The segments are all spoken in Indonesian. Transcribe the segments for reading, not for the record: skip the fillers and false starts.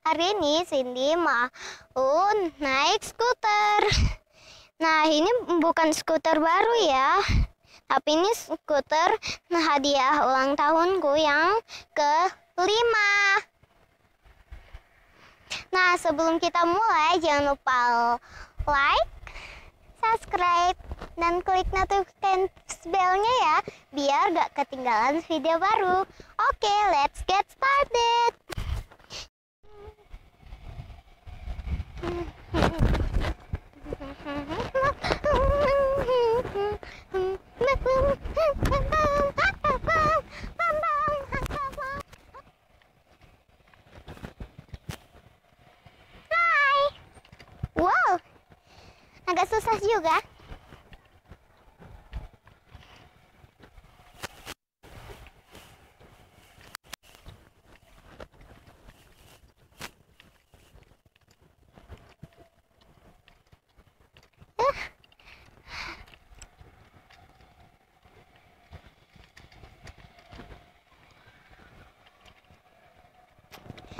Hari ini Cindy mau naik skuter. Nah, ini bukan skuter baru ya, tapi ini skuter hadiah ulang tahunku yang ke-5. Nah, sebelum kita mulai, jangan lupa like, subscribe, dan klik notification bell-nya ya, biar gak ketinggalan video baru. Oke, let's get started. Hai. Wow, agak susah juga.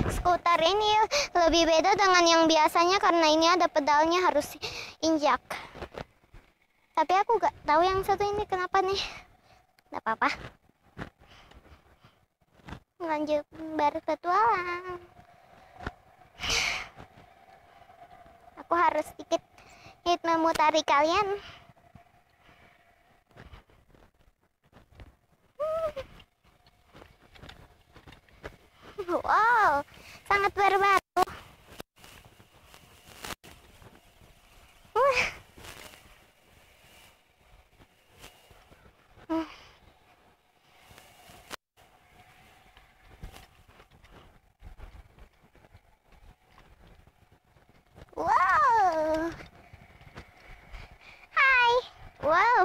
Skuter ini lebih beda dengan yang biasanya karena ini ada pedalnya, harus injak. Tapi aku gak tahu yang satu ini kenapa nih. Gak apa-apa. Lanjut berpetualang. Aku harus sedikit memutari kalian. Wow, sangat baru-baru. Wow. Hai. Wow.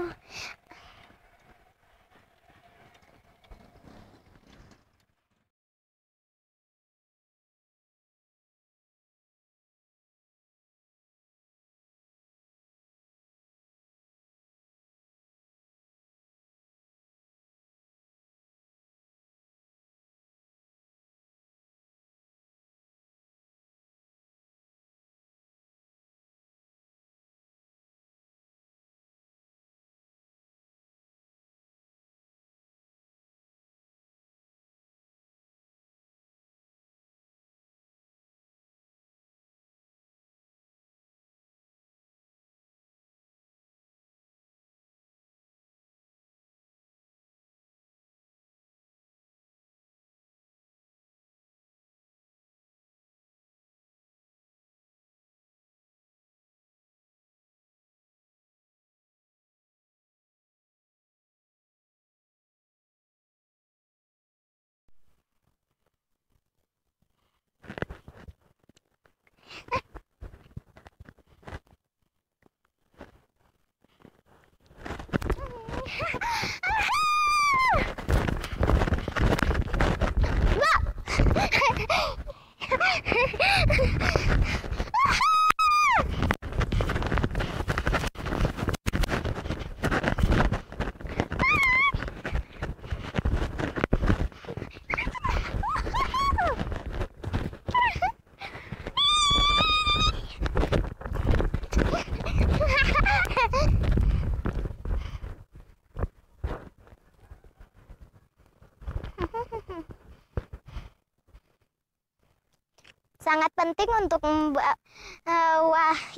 Sangat penting untuk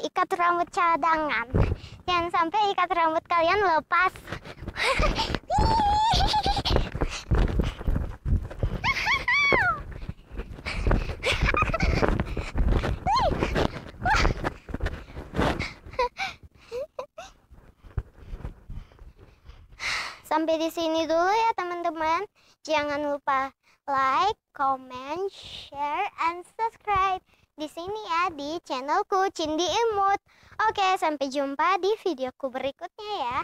ikat rambut cadangan. Jangan sampai ikat rambut kalian lepas. Sampai di sini dulu ya teman-teman. Jangan lupa like, comment, share, and subscribe di sini ya di channelku Cindy Imut. Oke, sampai jumpa di videoku berikutnya ya.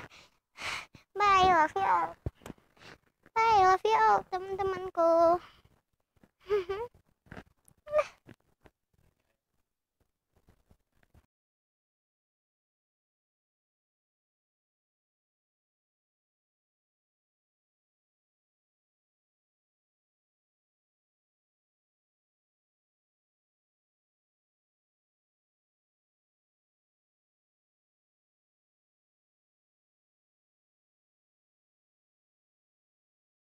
Bye, love you all. Bye, love you all teman-temanku.